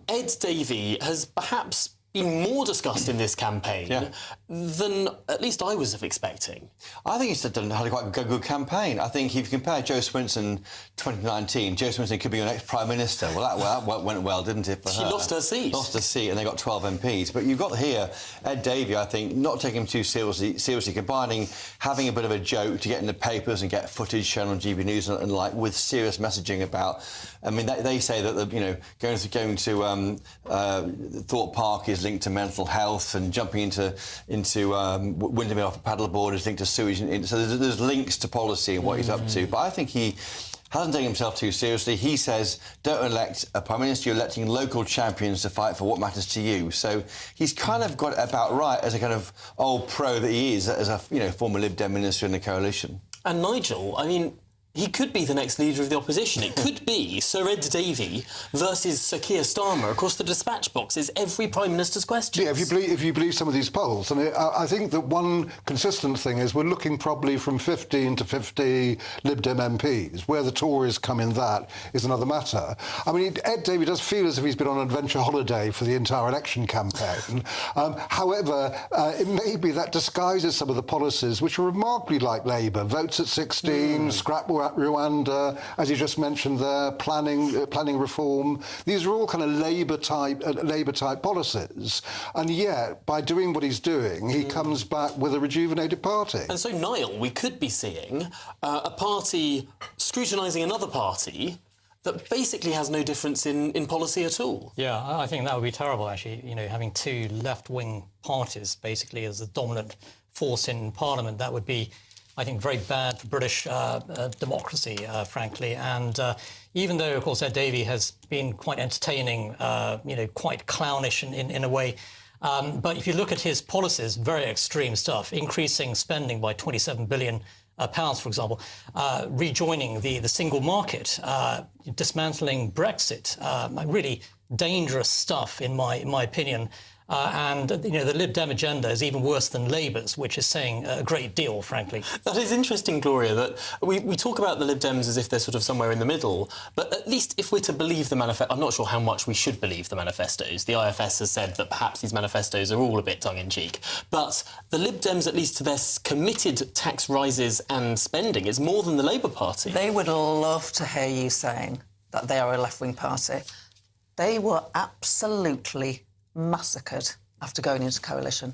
Ed Davey has perhaps been more discussed in this campaign than at least I was expecting. I think he's had a quite good campaign. I think if you compare Joe Swinson 2019, Joe Swinson could be your next Prime Minister. Well, that went well, didn't it, for her? She lost her seat. Lost her seat, and they got 12 MPs. But you've got here Ed Davey, I think, not taking him too seriously, combining having a bit of a joke to get in the papers and get footage shown on GB News and like with serious messaging about. I mean, they say that going to Thorpe Park is linked to mental health, and jumping into Windermere off a paddleboard is linked to sewage. So there's links to policy and what he's up to. But I think he hasn't taken himself too seriously. He says, don't elect a Prime Minister, you're electing local champions to fight for what matters to you. So he's kind of got it about right as a kind of old pro that he is, as a former Lib Dem minister in the coalition. And Nigel, I mean, he could be the next leader of the opposition. It could be Sir Ed Davey versus Sir Keir Starmer. Of course, the dispatch box is every Prime Minister's question. Yeah, if you believe some of these polls. And I think that one consistent thing is we're looking probably from 15 to 50 Lib Dem MPs. Where the Tories come in that is another matter. I mean, Ed Davey does feel as if he's been on an adventure holiday for the entire election campaign. However, it may be that disguises some of the policies which are remarkably like Labour. Votes at 16, scrap Rwanda, as you just mentioned there, planning reform. These are all kind of Labour type policies, and yet by doing what he's doing, he comes back with a rejuvenated party. And so, Niall, we could be seeing a party scrutinising another party that basically has no difference in policy at all. Yeah, I think that would be terrible, actually. Having two left-wing parties basically as the dominant force in Parliament, that would be, I think, very bad for British democracy, frankly. And even though, of course, Ed Davey has been quite entertaining, quite clownish in a way, but if you look at his policies, very extreme stuff, increasing spending by £27 billion, for example, rejoining the single market, dismantling Brexit, really dangerous stuff, in my opinion. And the Lib Dem agenda is even worse than Labour's, which is saying a great deal, frankly. That is interesting, Gloria, that we talk about the Lib Dems as if they're sort of somewhere in the middle, but at least if we're to believe the manifesto, I'm not sure how much we should believe the manifestos. The IFS has said that perhaps these manifestos are all a bit tongue-in-cheek, but the Lib Dems, at least to their committed tax rises and spending, is more than the Labour Party. They would love to hear you saying that they are a left-wing party. They were absolutely massacred after going into coalition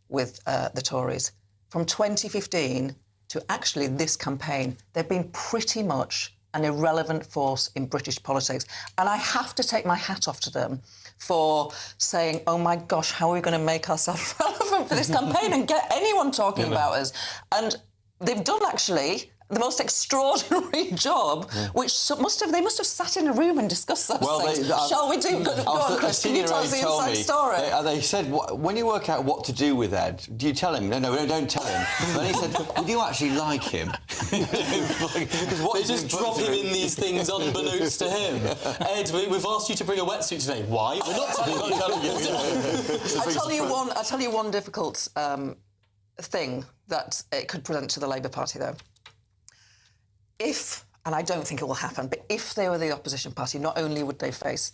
with the Tories. From 2015 to actually this campaign, they've been pretty much an irrelevant force in British politics. And I have to take my hat off to them for saying, oh my gosh, how are we going to make ourselves relevant for this campaign and get anyone talking about us? And they've done, actually, the most extraordinary job, which they must have sat in a room and discussed those things. Shall we do? Go on, Chris, can you tell us the inside story? They said, when you work out what to do with Ed, do you tell him? No, don't tell him. Then he said, would you actually like him? They just drop him in these things unbeknownst to him. Ed, we've asked you to bring a wetsuit today. Why? We're not telling you. I tell you one difficult thing that it could present to the Labour Party, though. if, and I don't think it will happen, but if they were the opposition party, not only would they face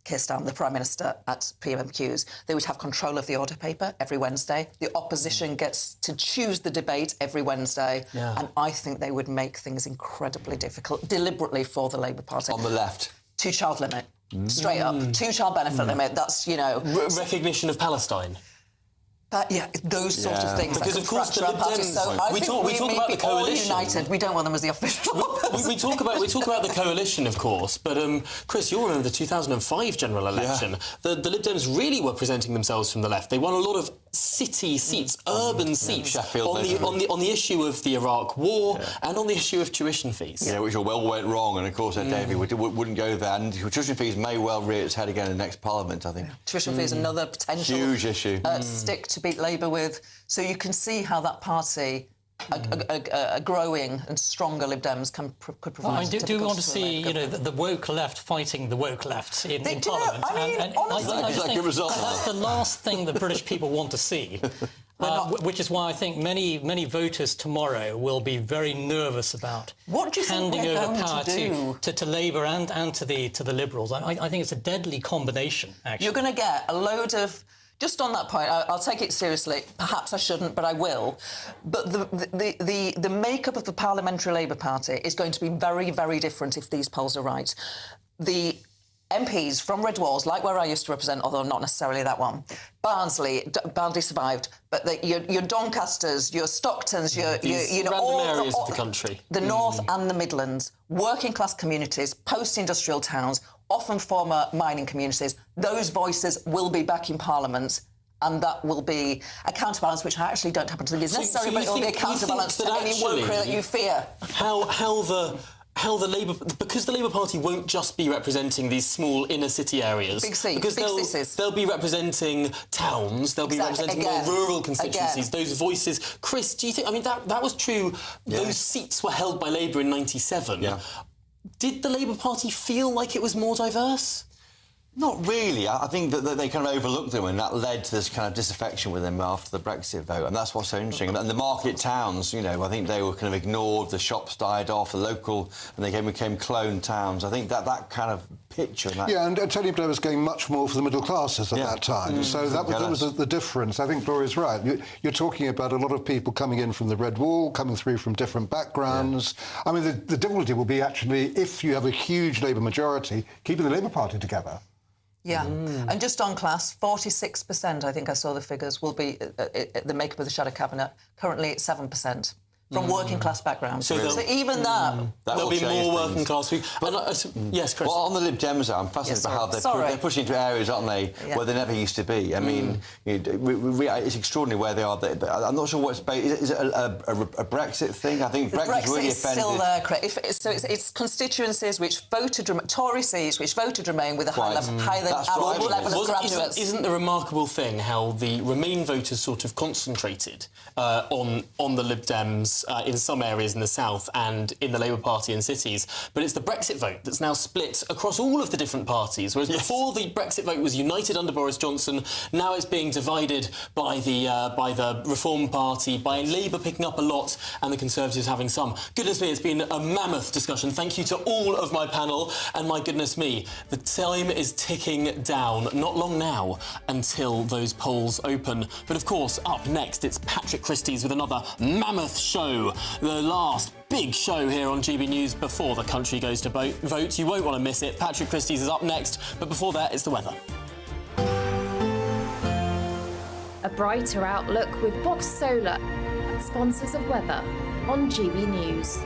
Keir Starmer, the Prime Minister, at PMQs, they would have control of the order paper every Wednesday. The opposition gets to choose the debate every Wednesday. Yeah. And I think they would make things incredibly difficult, deliberately, for the Labour Party. On the left. Two-child limit. Straight up. Two-child benefit limit. That's, you know... Recognition of Palestine. Yeah, those sort of things. Because, of course, the Lib Dems... We talk about the coalition. United. We don't want them as the official... we talk about the coalition, of course, but, Chris, you'll remember the 2005 general election. The Lib Dems really were presenting themselves from the left. They won a lot of city seats, urban seats, Sheffield, on the issue of the Iraq War and on the issue of tuition fees. Yeah, which all went wrong, and of course, Davey wouldn't go there. And tuition fees may well rear its head again in the next Parliament, I think. Tuition fees, another potential huge issue. Stick to beat Labour with. So you can see how that party, a growing and stronger Lib Dems, could provide. I do want to see, you know, the woke left fighting the woke left in Parliament. Honestly, that's the last thing the British people want to see. Which is why I think many voters tomorrow will be very nervous about handing over power to Labour and to the Liberals. I think it's a deadly combination, actually. You're going to get a load of... Just on that point, I'll take it seriously. Perhaps I shouldn't, but I will. But the makeup of the Parliamentary Labour Party is going to be very, very different if these polls are right. The MPs from Red Walls, like where I used to represent, although not necessarily that one, Barnsley survived, but your Doncasters, your Stocktons, all areas of the country, the North and the Midlands, working class communities, post-industrial towns, often former mining communities, those voices will be back in Parliament, and that will be a counterbalance, which I actually don't happen to think is necessary, but it will be a counterbalance to any wokery that you fear. Because the Labour Party won't just be representing these small inner city areas. Big cities. Because they'll be representing towns, they'll be representing more rural constituencies, those voices. Chris, do you think, I mean, that was true, those seats were held by Labour in 97. Yeah. Did the Labour Party feel like it was more diverse? Not really. I think that they kind of overlooked them, and that led to this kind of disaffection with them after the Brexit vote, and that's what's so interesting. And the market towns, you know, I think they were kind of ignored, the shops died off, the local, and they became clone towns. I think that kind of picture... And Tony Blair was going much more for the middle classes at that time, so that was the difference. I think Gloria's right. You're talking about a lot of people coming in from the Red Wall, coming through from different backgrounds. I mean, the difficulty will be actually, if you have a huge Labour majority, keeping the Labour Party together. Yeah, and just on class, 46%, I think I saw the figures, will be the makeup of the shadow cabinet. Currently, it's 7%. From working class backgrounds. So even that... There'll be more working class people. Yes, Chris? Well, on the Lib Dems, I'm fascinated by how they're pushing into areas, aren't they, where they never used to be. I mean, it's extraordinary where they are. I'm not sure what's based... Is it a Brexit thing? I think Brexit's really offended. Still there, Chris. So it's constituencies which voted... Tory seats which voted Remain with a high level of graduates. Isn't the remarkable thing how the Remain voters sort of concentrated on the Lib Dems in some areas in the south and in the Labour Party in cities, but it's the Brexit vote that's now split across all of the different parties, whereas before the Brexit vote was united under Boris Johnson, now it's being divided by the Reform Party, by Labour picking up a lot and the Conservatives having some. Goodness me, it's been a mammoth discussion. Thank you to all of my panel, and my goodness me, the time is ticking down. Not long now until those polls open. But of course, up next, it's Patrick Christie's with another mammoth show. The last big show here on GB News before the country goes to vote. You won't want to miss it. Patrick Christie's is up next, but before that, it's the weather. A brighter outlook with Box Solar, sponsors of weather on GB News.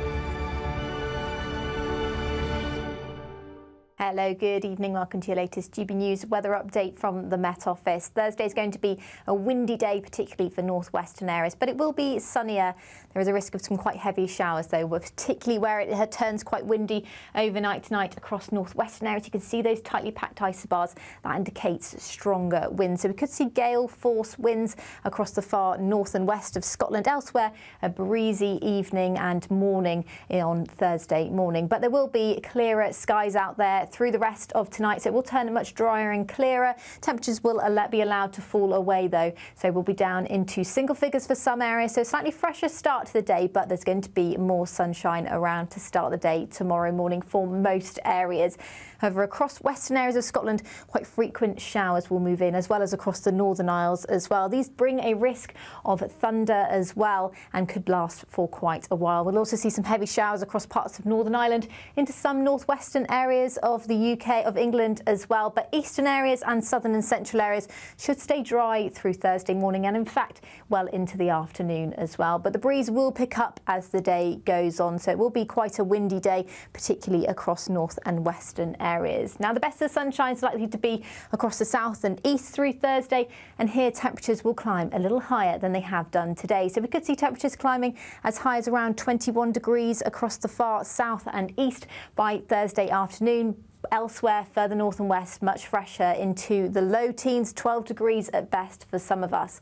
Hello, good evening. Welcome to your latest GB News weather update from the Met Office. Thursday is going to be a windy day, particularly for northwestern areas, but it will be sunnier. There is a risk of some quite heavy showers, though, particularly where it turns quite windy overnight tonight across northwestern areas. You can see those tightly packed isobars. That indicates stronger winds. So we could see gale force winds across the far north and west of Scotland. Elsewhere, a breezy evening and morning on Thursday morning. But there will be clearer skies out there through the rest of tonight, so it will turn much drier and clearer. Temperatures will be allowed to fall away, though, so we'll be down into single figures for some areas, so slightly fresher start to the day, but there's going to be more sunshine around to start the day tomorrow morning for most areas. However, across western areas of Scotland, quite frequent showers will move in, as well as across the Northern Isles as well. These bring a risk of thunder as well and could last for quite a while. We'll also see some heavy showers across parts of Northern Ireland into some northwestern areas of the UK, of England as well. But eastern areas and southern and central areas should stay dry through Thursday morning and, in fact, well into the afternoon as well. But the breeze will pick up as the day goes on, so it will be quite a windy day, particularly across north and western areas. Now, the best of the sunshine is likely to be across the south and east through Thursday, and here temperatures will climb a little higher than they have done today. So we could see temperatures climbing as high as around 21 degrees across the far south and east by Thursday afternoon. Elsewhere, further north and west, much fresher into the low teens, 12 degrees at best for some of us.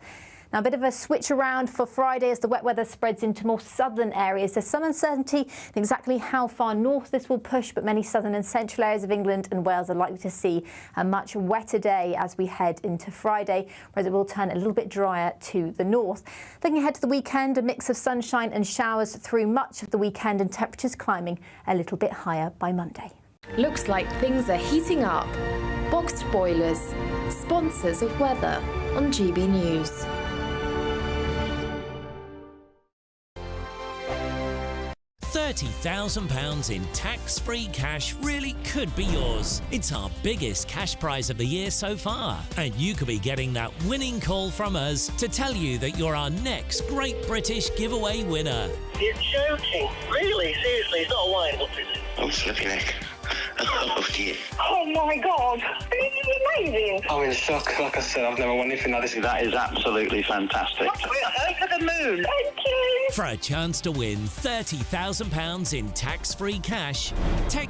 Now, a bit of a switch around for Friday as the wet weather spreads into more southern areas. There's some uncertainty in exactly how far north this will push, but many southern and central areas of England and Wales are likely to see a much wetter day as we head into Friday, whereas it will turn a little bit drier to the north. Looking ahead to the weekend, a mix of sunshine and showers through much of the weekend and temperatures climbing a little bit higher by Monday. Looks like things are heating up. Boxed boilers, sponsors of weather on GB News. £30,000 in tax-free cash really could be yours. It's our biggest cash prize of the year so far, and you could be getting that winning call from us to tell you that you're our next Great British Giveaway winner. You're joking? Really? Seriously? It's not a line, what is it? Oh, slippy neck. Oh, dear. Oh, my God. This is amazing. I'm in shock. Like I said, I've never won anything like this. That is absolutely fantastic. We're over the moon. Thank you. For a chance to win £30,000 in tax-free cash, text